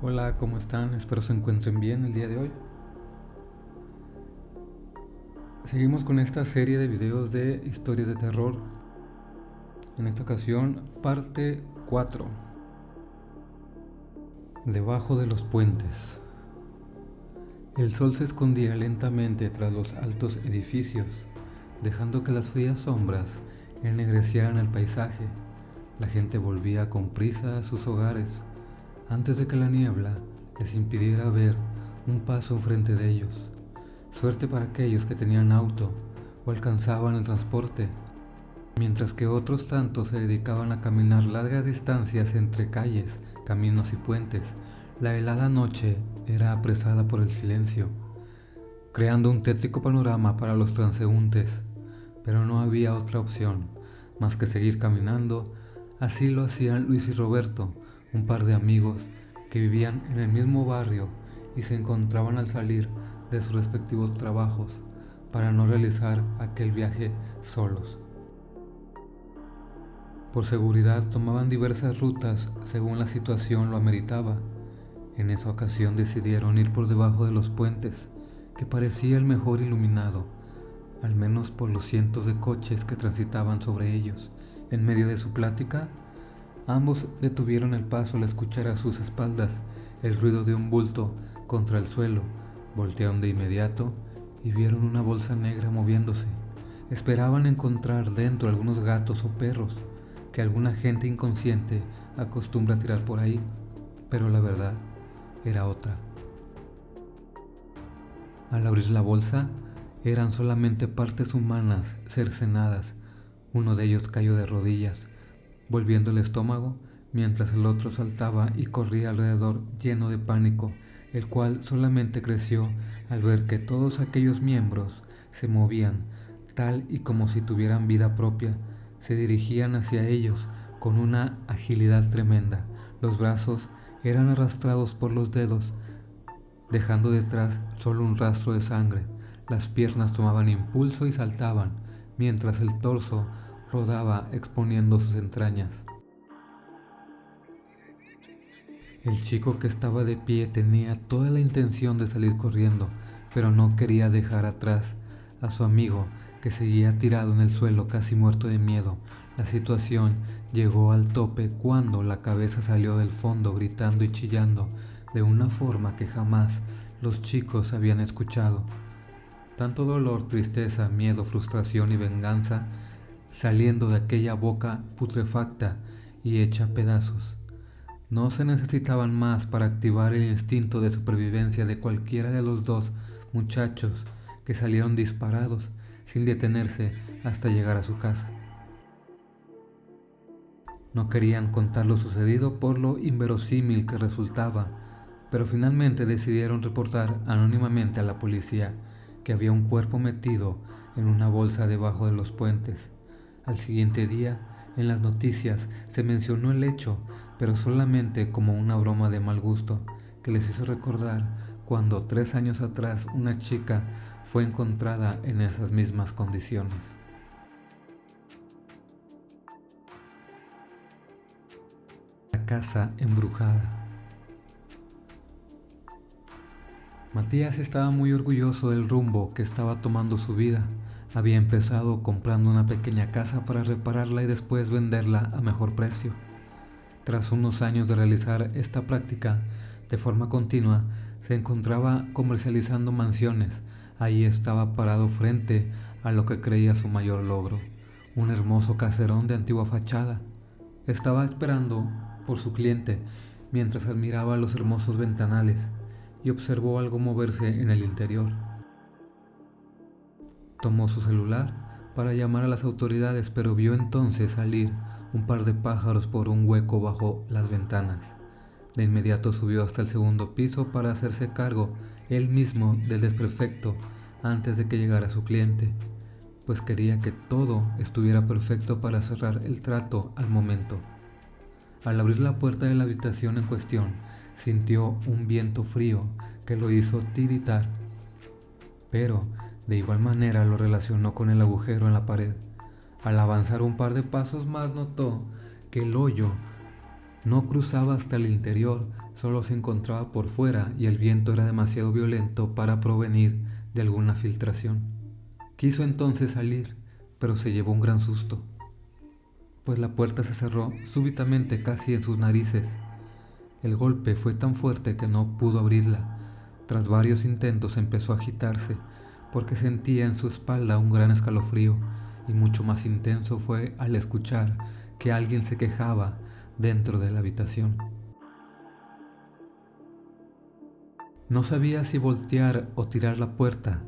Hola, ¿cómo están? Espero se encuentren bien el día de hoy. Seguimos con esta serie de videos de historias de terror. En esta ocasión, parte 4. Debajo de los puentes. El sol se escondía lentamente tras los altos edificios, dejando que las frías sombras ennegrecieran el paisaje. La gente volvía con prisa a sus hogares, antes de que la niebla les impidiera ver un paso enfrente de ellos. Suerte para aquellos que tenían auto o alcanzaban el transporte, mientras que otros tantos se dedicaban a caminar largas distancias entre calles, caminos y puentes. La helada noche era apresada por el silencio, creando un tétrico panorama para los transeúntes, pero no había otra opción más que seguir caminando. Así lo hacían Luis y Roberto, un par de amigos que vivían en el mismo barrio y se encontraban al salir de sus respectivos trabajos para no realizar aquel viaje solos. Por seguridad tomaban diversas rutas según la situación lo ameritaba. En esa ocasión decidieron ir por debajo de los puentes, que parecía el mejor iluminado, al menos por los cientos de coches que transitaban sobre ellos. En medio de su plática, ambos detuvieron el paso al escuchar a sus espaldas el ruido de un bulto contra el suelo. Voltearon de inmediato y vieron una bolsa negra moviéndose. Esperaban encontrar dentro algunos gatos o perros que alguna gente inconsciente acostumbra tirar por ahí, pero la verdad era otra. Al abrir la bolsa, eran solamente partes humanas cercenadas. Uno de ellos cayó de rodillas, volviendo el estómago, mientras el otro saltaba y corría alrededor lleno de pánico, el cual solamente creció al ver que todos aquellos miembros se movían tal y como si tuvieran vida propia. Se dirigían hacia ellos con una agilidad tremenda. Los brazos eran arrastrados por los dedos, dejando detrás solo un rastro de sangre. Las piernas tomaban impulso y saltaban, mientras el torso rodaba exponiendo sus entrañas. El chico que estaba de pie tenía toda la intención de salir corriendo, pero no quería dejar atrás a su amigo, que seguía tirado en el suelo casi muerto de miedo. La situación llegó al tope cuando la cabeza salió del fondo gritando y chillando de una forma que jamás los chicos habían escuchado. Tanto dolor, tristeza, miedo, frustración y venganza saliendo de aquella boca putrefacta y hecha pedazos. No se necesitaban más para activar el instinto de supervivencia de cualquiera de los dos muchachos, que salieron disparados sin detenerse hasta llegar a su casa. No querían contar lo sucedido por lo inverosímil que resultaba, pero finalmente decidieron reportar anónimamente a la policía que había un cuerpo metido en una bolsa debajo de los puentes. Al siguiente día, en las noticias se mencionó el hecho, pero solamente como una broma de mal gusto que les hizo recordar cuando 3 años atrás una chica fue encontrada en esas mismas condiciones. La casa embrujada. Matías estaba muy orgulloso del rumbo que estaba tomando su vida. Había empezado comprando una pequeña casa para repararla y después venderla a mejor precio. Tras unos años de realizar esta práctica de forma continua, se encontraba comercializando mansiones. Ahí estaba parado frente a lo que creía su mayor logro, un hermoso caserón de antigua fachada. Estaba esperando por su cliente mientras admiraba los hermosos ventanales y observó algo moverse en el interior. Tomó su celular para llamar a las autoridades, pero vio entonces salir un par de pájaros por un hueco bajo las ventanas. De inmediato subió hasta el segundo piso para hacerse cargo él mismo del desperfecto antes de que llegara su cliente, pues quería que todo estuviera perfecto para cerrar el trato al momento. Al abrir la puerta de la habitación en cuestión, sintió un viento frío que lo hizo tiritar, pero de igual manera lo relacionó con el agujero en la pared. Al avanzar un par de pasos más notó que el hoyo No cruzaba hasta el interior, solo se encontraba por fuera y el viento era demasiado violento para provenir de alguna filtración. Quiso entonces salir, pero se llevó un gran susto, pues la puerta se cerró súbitamente casi en sus narices. El golpe fue tan fuerte que no pudo abrirla. Tras varios intentos empezó a agitarse, porque sentía en su espalda un gran escalofrío, y mucho más intenso fue al escuchar que alguien se quejaba dentro de la habitación. No sabía si voltear o tirar la puerta,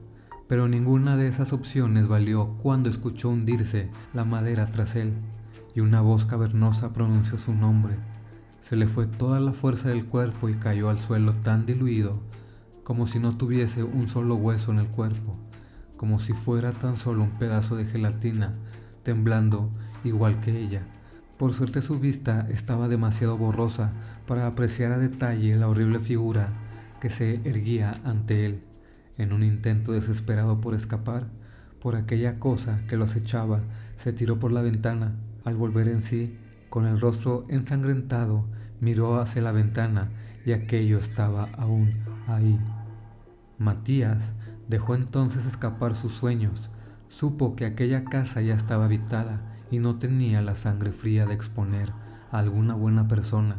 pero ninguna de esas opciones valió cuando escuchó hundirse la madera tras él, y una voz cavernosa pronunció su nombre. Se le fue toda la fuerza del cuerpo y cayó al suelo tan diluido, como si no tuviese un solo hueso en el cuerpo, como si fuera tan solo un pedazo de gelatina, temblando igual que ella. Por suerte su vista estaba demasiado borrosa para apreciar a detalle la horrible figura que se erguía ante él, en un intento desesperado por escapar. Por aquella cosa que lo acechaba, se tiró por la ventana. Al volver en sí, con el rostro ensangrentado, miró hacia la ventana y aquello estaba aún ahí. Matías dejó entonces escapar sus sueños. Supo que aquella casa ya estaba habitada y no tenía la sangre fría de exponer a alguna buena persona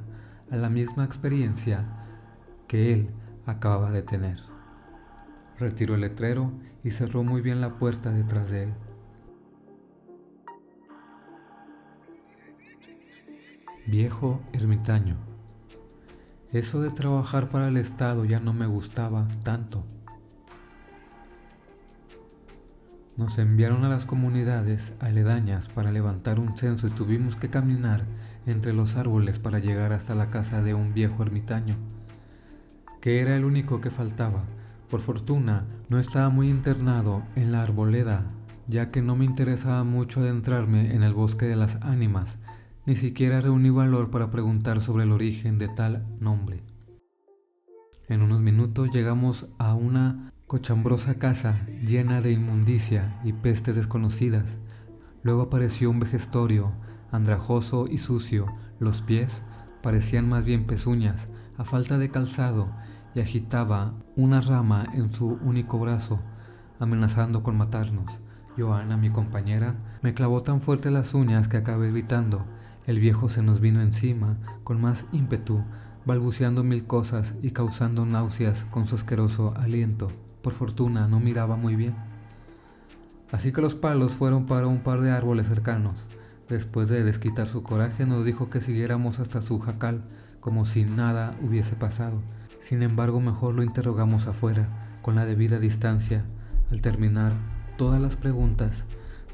a la misma experiencia que él acababa de tener. Retiró el letrero y cerró muy bien la puerta detrás de él. Viejo ermitaño. Eso de trabajar para el Estado ya no me gustaba tanto. Nos enviaron a las comunidades aledañas para levantar un censo y tuvimos que caminar entre los árboles para llegar hasta la casa de un viejo ermitaño, que era el único que faltaba. Por fortuna, no estaba muy internado en la arboleda, ya que no me interesaba mucho adentrarme en el bosque de las ánimas, ni siquiera reuní valor para preguntar sobre el origen de tal nombre. En unos minutos llegamos a una cochambrosa casa llena de inmundicia y pestes desconocidas. Luego apareció un vejestorio, andrajoso y sucio. Los pies parecían más bien pezuñas, a falta de calzado, y agitaba una rama en su único brazo, amenazando con matarnos. Joana, mi compañera, me clavó tan fuerte las uñas que acabé gritando. El viejo se nos vino encima con más ímpetu, balbuceando mil cosas y causando náuseas con su asqueroso aliento. Por fortuna no miraba muy bien. Así que los palos fueron para un par de árboles cercanos. Después de desquitar su coraje nos dijo que siguiéramos hasta su jacal, como si nada hubiese pasado. Sin embargo, mejor lo interrogamos afuera, con la debida distancia. Al terminar todas las preguntas,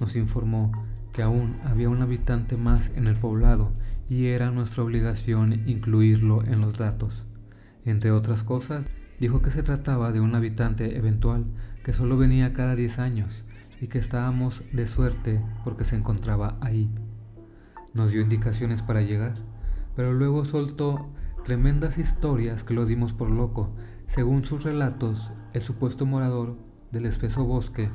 nos informó que aún había un habitante más en el poblado y era nuestra obligación incluirlo en los datos. Entre otras cosas, dijo que se trataba de un habitante eventual que solo venía cada 10 años y que estábamos de suerte porque se encontraba ahí. Nos dio indicaciones para llegar, pero luego soltó tremendas historias que lo dimos por loco. Según sus relatos, el supuesto morador del espeso bosque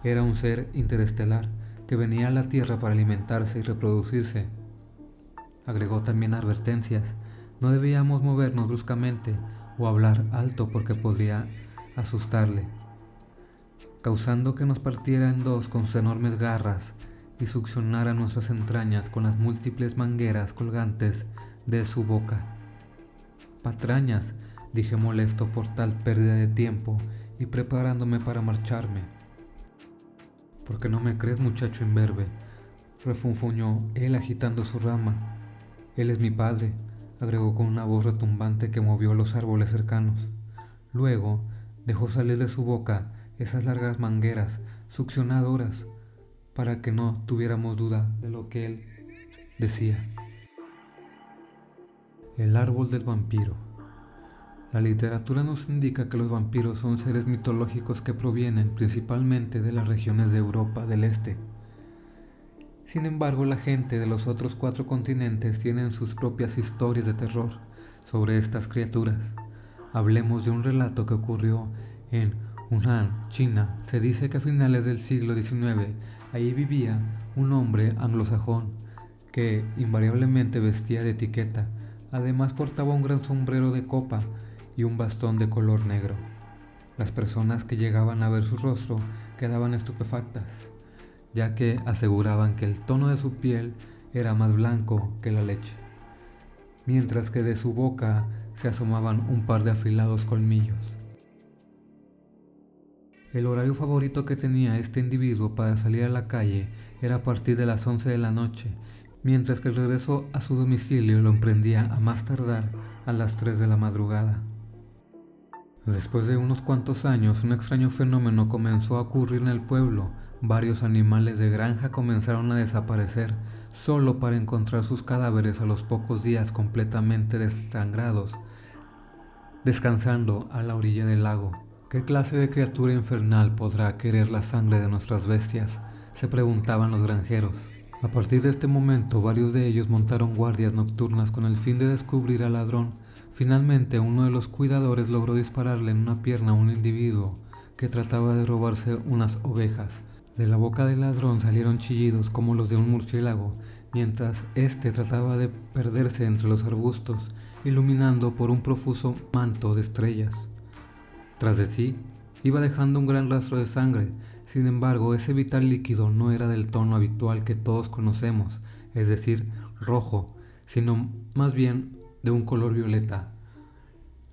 era un ser interestelar que venía a la Tierra para alimentarse y reproducirse. Agregó también advertencias: no debíamos movernos bruscamente o hablar alto porque podría asustarle, causando que nos partiera en dos con sus enormes garras y succionara nuestras entrañas con las múltiples mangueras colgantes de su boca. Patrañas, dije molesto por tal pérdida de tiempo y preparándome para marcharme. ¿Por qué no me crees, muchacho imberbe?, refunfuñó él agitando su rama. Él es mi padre, agregó con una voz retumbante que movió los árboles cercanos. Luego dejó salir de su boca esas largas mangueras succionadoras para que no tuviéramos duda de lo que él decía. El árbol del vampiro. La literatura nos indica que los vampiros son seres mitológicos que provienen principalmente de las regiones de Europa del Este. Sin embargo, la gente de los otros 4 continentes tienen sus propias historias de terror sobre estas criaturas. Hablemos de un relato que ocurrió en Hunan, China. Se dice que a finales del siglo XIX ahí vivía un hombre anglosajón que invariablemente vestía de etiqueta, Además portaba un gran sombrero de copa y un bastón de color negro. Las personas que llegaban a ver su rostro quedaban estupefactas, ya que aseguraban que el tono de su piel era más blanco que la leche, mientras que de su boca se asomaban un par de afilados colmillos. El horario favorito que tenía este individuo para salir a la calle era a partir de las 11 de la noche, mientras que el regreso a su domicilio lo emprendía a más tardar a las 3 de la madrugada. Después de unos cuantos años, un extraño fenómeno comenzó a ocurrir en el pueblo. Varios animales de granja comenzaron a desaparecer, solo para encontrar sus cadáveres a los pocos días completamente desangrados, descansando a la orilla del lago. ¿Qué clase de criatura infernal podrá querer la sangre de nuestras bestias?, se preguntaban los granjeros. A partir de este momento, varios de ellos montaron guardias nocturnas con el fin de descubrir al ladrón. Finalmente, uno de los cuidadores logró dispararle en una pierna a un individuo que trataba de robarse unas ovejas. De la boca del ladrón salieron chillidos como los de un murciélago, mientras éste trataba de perderse entre los arbustos, iluminando por un profuso manto de estrellas. Tras de sí, iba dejando un gran rastro de sangre. Sin embargo, ese vital líquido no era del tono habitual que todos conocemos, es decir, rojo, sino más bien de un color violeta.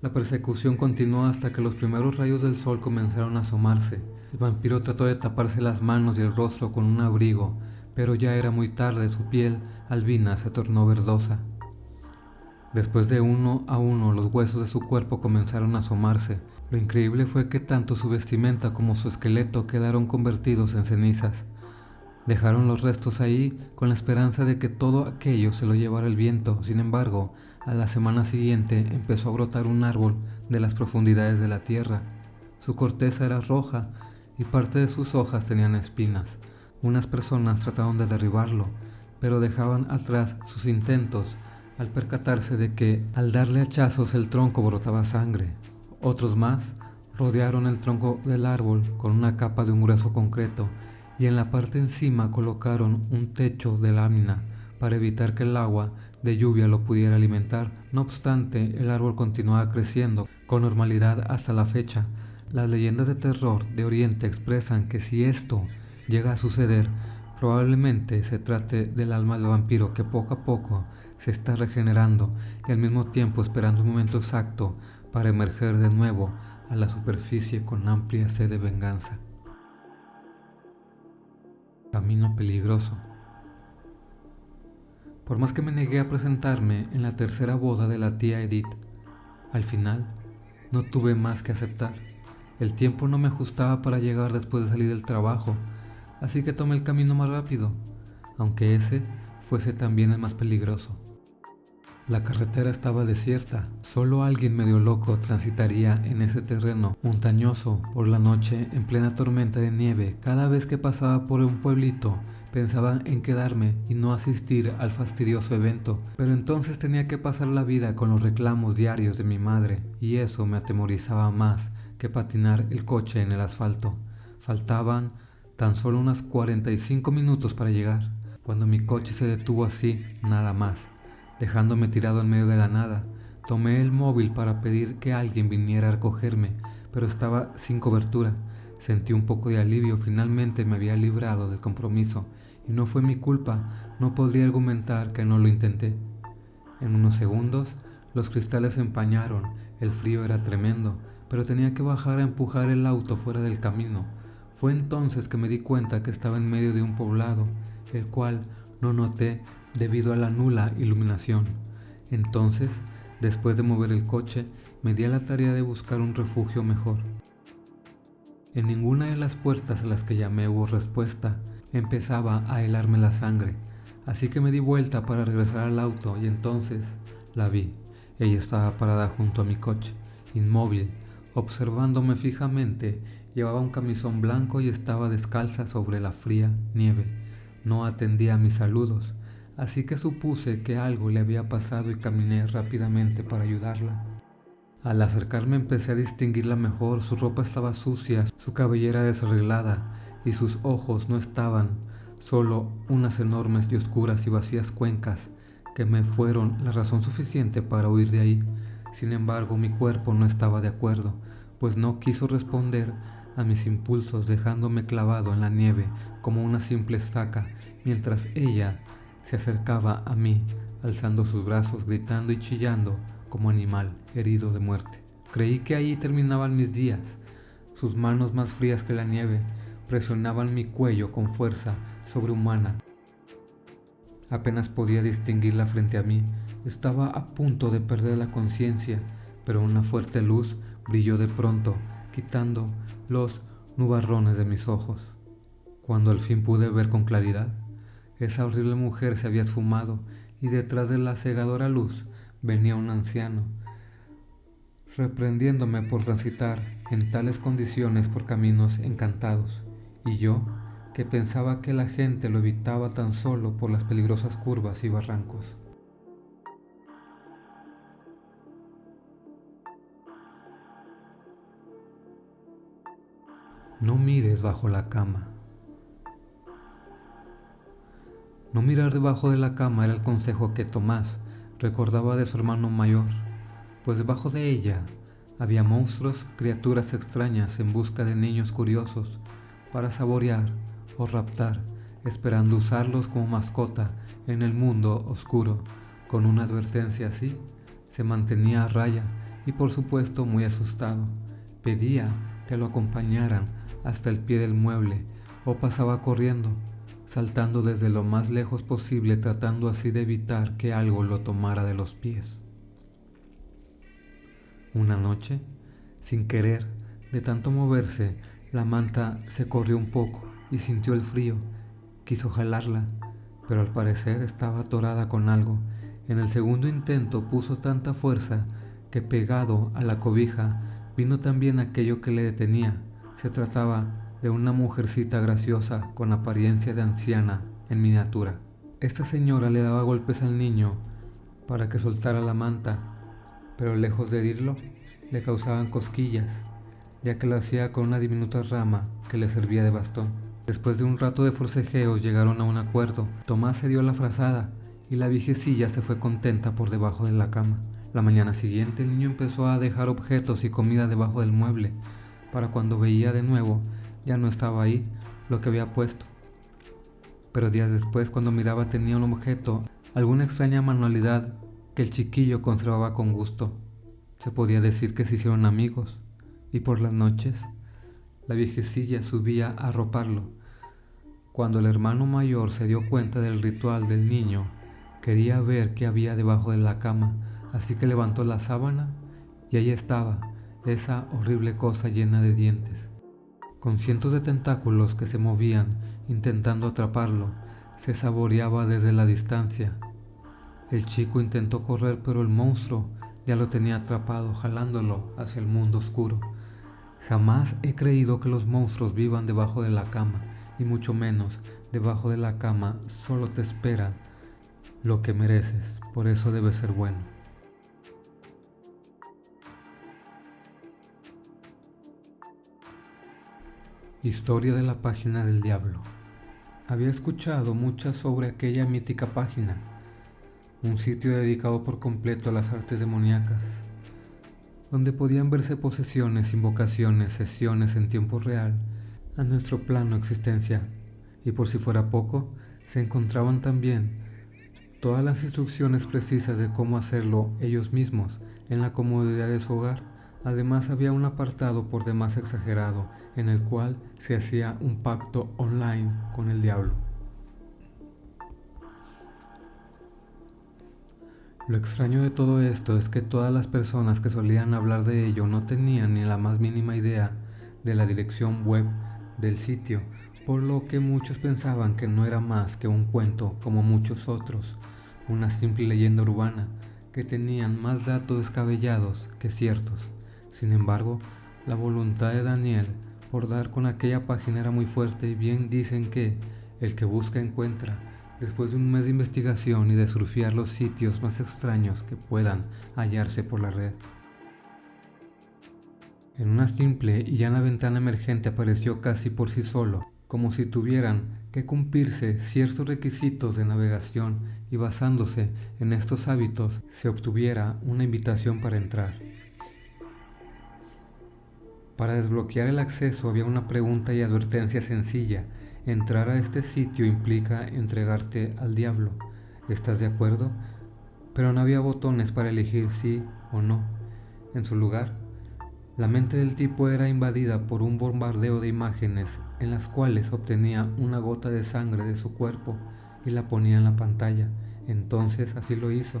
La persecución continuó hasta que los primeros rayos del sol comenzaron a asomarse. El vampiro trató de taparse las manos y el rostro con un abrigo, pero ya era muy tarde. Su piel albina se tornó verdosa. Después de uno a uno los huesos de su cuerpo comenzaron a asomarse. Lo increíble fue que tanto su vestimenta como su esqueleto quedaron convertidos en cenizas. Dejaron los restos ahí con la esperanza de que todo aquello se lo llevara el viento. Sin embargo, a la semana siguiente empezó a brotar un árbol de las profundidades de la tierra. Su corteza era roja y parte de sus hojas tenían espinas. Unas personas trataron de derribarlo, pero dejaban atrás sus intentos al percatarse de que al darle hachazos el tronco brotaba sangre. Otros más rodearon el tronco del árbol con una capa de un grueso concreto y en la parte encima colocaron un techo de lámina para evitar que el agua de lluvia lo pudiera alimentar. No obstante, el árbol continuaba creciendo con normalidad hasta la fecha. Las leyendas de terror de Oriente expresan que si esto llega a suceder, probablemente se trate del alma del vampiro que poco a poco se está regenerando y al mismo tiempo esperando un momento exacto para emerger de nuevo a la superficie con amplia sed de venganza. Camino peligroso. Por más que me negué a presentarme en la tercera boda de la tía Edith, al final no tuve más que aceptar. El tiempo no me ajustaba para llegar después de salir del trabajo, así que tomé el camino más rápido, aunque ese fuese también el más peligroso. La carretera estaba desierta, solo alguien medio loco transitaría en ese terreno montañoso por la noche en plena tormenta de nieve. Cada vez que pasaba por un pueblito pensaba en quedarme y no asistir al fastidioso evento, pero entonces tenía que pasar la vida con los reclamos diarios de mi madre y eso me atemorizaba más que patinar el coche en el asfalto. Faltaban tan solo unos 45 minutos para llegar, cuando mi coche se detuvo así, nada más, dejándome tirado en medio de la nada. Tomé el móvil para pedir que alguien viniera a recogerme, pero estaba sin cobertura. Sentí un poco de alivio, finalmente me había librado del compromiso, y no fue mi culpa, no podría argumentar que no lo intenté. En unos segundos, los cristales se empañaron, el frío era tremendo, pero tenía que bajar a empujar el auto fuera del camino. Fue entonces que me di cuenta que estaba en medio de un poblado, el cual no noté debido a la nula iluminación. Entonces, después de mover el coche, me di a la tarea de buscar un refugio mejor. En ninguna de las puertas a las que llamé hubo respuesta. Empezaba a helarme la sangre, así que me di vuelta para regresar al auto y entonces la vi. Ella estaba parada junto a mi coche, inmóvil, observándome fijamente. Llevaba un camisón blanco y estaba descalza sobre la fría nieve. No atendía a mis saludos, así que supuse que algo le había pasado y caminé rápidamente para ayudarla. Al acercarme empecé a distinguirla mejor. Su ropa estaba sucia, su cabellera desarreglada y sus ojos no estaban, solo unas enormes y oscuras y vacías cuencas que me fueron la razón suficiente para huir de ahí. Sin embargo, mi cuerpo no estaba de acuerdo, pues no quiso responder a mis impulsos, dejándome clavado en la nieve como una simple estaca, mientras ella se acercaba a mí, alzando sus brazos, gritando y chillando como animal herido de muerte. Creí que ahí terminaban mis días. Sus manos, más frías que la nieve, presionaban mi cuello con fuerza sobrehumana. Apenas podía distinguirla frente a mí. Estaba a punto de perder la conciencia, pero una fuerte luz brilló de pronto, quitando los nubarrones de mis ojos. Cuando al fin pude ver con claridad, esa horrible mujer se había esfumado y detrás de la cegadora luz venía un anciano, reprendiéndome por transitar en tales condiciones por caminos encantados, y yo, que pensaba que la gente lo evitaba tan solo por las peligrosas curvas y barrancos. No mires bajo la cama. No mirar debajo de la cama era el consejo que Tomás recordaba de su hermano mayor, pues debajo de ella había monstruos, criaturas extrañas en busca de niños curiosos para saborear o raptar, esperando usarlos como mascota en el mundo oscuro. Con una advertencia así, se mantenía a raya y por supuesto muy asustado. Pedía que lo acompañaran hasta el pie del mueble o pasaba corriendo, saltando desde lo más lejos posible, tratando así de evitar que algo lo tomara de los pies. Una noche, sin querer, de tanto moverse, la manta se corrió un poco y sintió el frío. Quiso jalarla, pero al parecer estaba atorada con algo. En el segundo intento puso tanta fuerza que, pegado a la cobija, vino también aquello que le detenía. Se trataba de una mujercita graciosa con apariencia de anciana en miniatura. Esta señora le daba golpes al niño para que soltara la manta, pero lejos de herirlo, le causaban cosquillas, ya que lo hacía con una diminuta rama que le servía de bastón. Después de un rato de forcejeos llegaron a un acuerdo. Tomás se dio la frazada y la viejecilla se fue contenta por debajo de la cama. La mañana siguiente el niño empezó a dejar objetos y comida debajo del mueble, para cuando veía de nuevo ya no estaba ahí lo que había puesto. Pero días después, cuando miraba, tenía un objeto, alguna extraña manualidad que el chiquillo conservaba con gusto. Se podía decir que se hicieron amigos, y por las noches la viejecilla subía a arroparlo. Cuando el hermano mayor se dio cuenta del ritual del niño, quería ver qué había debajo de la cama, así que levantó la sábana y ahí estaba, esa horrible cosa llena de dientes, con cientos de tentáculos que se movían intentando atraparlo. Se saboreaba desde la distancia. El chico intentó correr, pero el monstruo ya lo tenía atrapado, jalándolo hacia el mundo oscuro. Jamás he creído que los monstruos vivan debajo de la cama, y mucho menos debajo de la cama solo te esperan lo que mereces, por eso debes ser bueno. Historia de la página del diablo. Había escuchado muchas sobre aquella mítica página, un sitio dedicado por completo a las artes demoníacas, donde podían verse posesiones, invocaciones, sesiones en tiempo real a nuestro plano existencia, y por si fuera poco, se encontraban también todas las instrucciones precisas de cómo hacerlo ellos mismos en la comodidad de su hogar. Además, había un apartado por demás exagerado en el cual se hacía un pacto online con el diablo. Lo extraño de todo esto es que todas las personas que solían hablar de ello no tenían ni la más mínima idea de la dirección web del sitio, por lo que muchos pensaban que no era más que un cuento como muchos otros, una simple leyenda urbana, que tenían más datos descabellados que ciertos. Sin embargo, la voluntad de Daniel por dar con aquella página era muy fuerte, y bien dicen que el que busca encuentra. Después de un mes de investigación y de surfear los sitios más extraños que puedan hallarse por la red, en una simple y llana ventana emergente apareció casi por sí solo como si tuvieran que cumplirse ciertos requisitos de navegación y basándose en estos hábitos se obtuviera una invitación para entrar. Para desbloquear el acceso había una pregunta y advertencia sencilla: entrar a este sitio implica entregarte al diablo. ¿Estás de acuerdo? Pero no había botones para elegir sí o no. En su lugar, la mente del tipo era invadida por un bombardeo de imágenes en las cuales obtenía una gota de sangre de su cuerpo y la ponía en la pantalla. Entonces así lo hizo,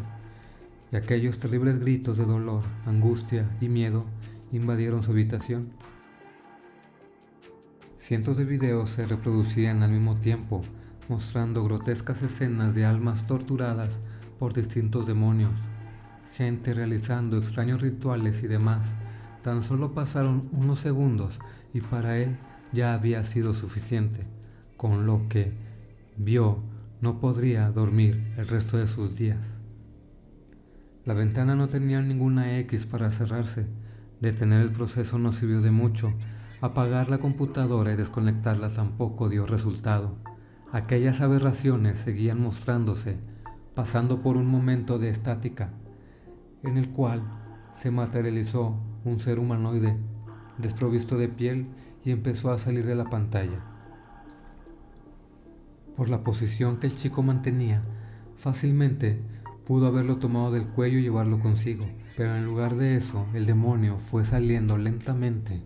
y aquellos terribles gritos de dolor, angustia y miedo invadieron su habitación. Cientos de videos se reproducían al mismo tiempo, mostrando grotescas escenas de almas torturadas por distintos demonios, gente realizando extraños rituales y demás. Tan solo pasaron unos segundos y para él ya había sido suficiente, con lo que vio no podría dormir el resto de sus días. La ventana no tenía ninguna X para cerrarse. Detener el proceso no sirvió de mucho. Apagar la computadora y desconectarla tampoco dio resultado. Aquellas aberraciones seguían mostrándose, pasando por un momento de estática, en el cual se materializó un ser humanoide, desprovisto de piel, y empezó a salir de la pantalla. Por la posición que el chico mantenía, fácilmente pudo haberlo tomado del cuello y llevarlo consigo, pero en lugar de eso, el demonio fue saliendo lentamente,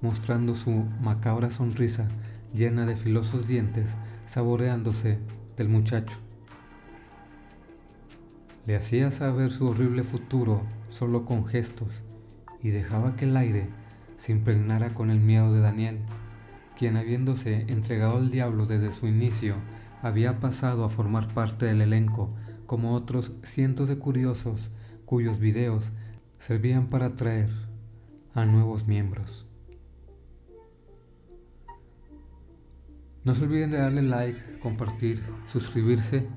mostrando su macabra sonrisa llena de filosos dientes, saboreándose del muchacho. Le hacía saber su horrible futuro solo con gestos y dejaba que el aire se impregnara con el miedo de Daniel, quien, habiéndose entregado al diablo desde su inicio, había pasado a formar parte del elenco, como otros cientos de curiosos cuyos videos servían para atraer a nuevos miembros. No se olviden de darle like, compartir, suscribirse.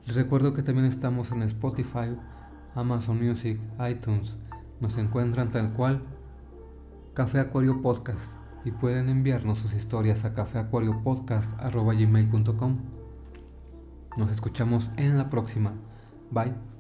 Les recuerdo que también estamos en Spotify, Amazon Music, iTunes. Nos encuentran tal cual Café Acuario Podcast y pueden enviarnos sus historias a cafeacuariopodcast@gmail.com. Nos escuchamos en la próxima. Bye.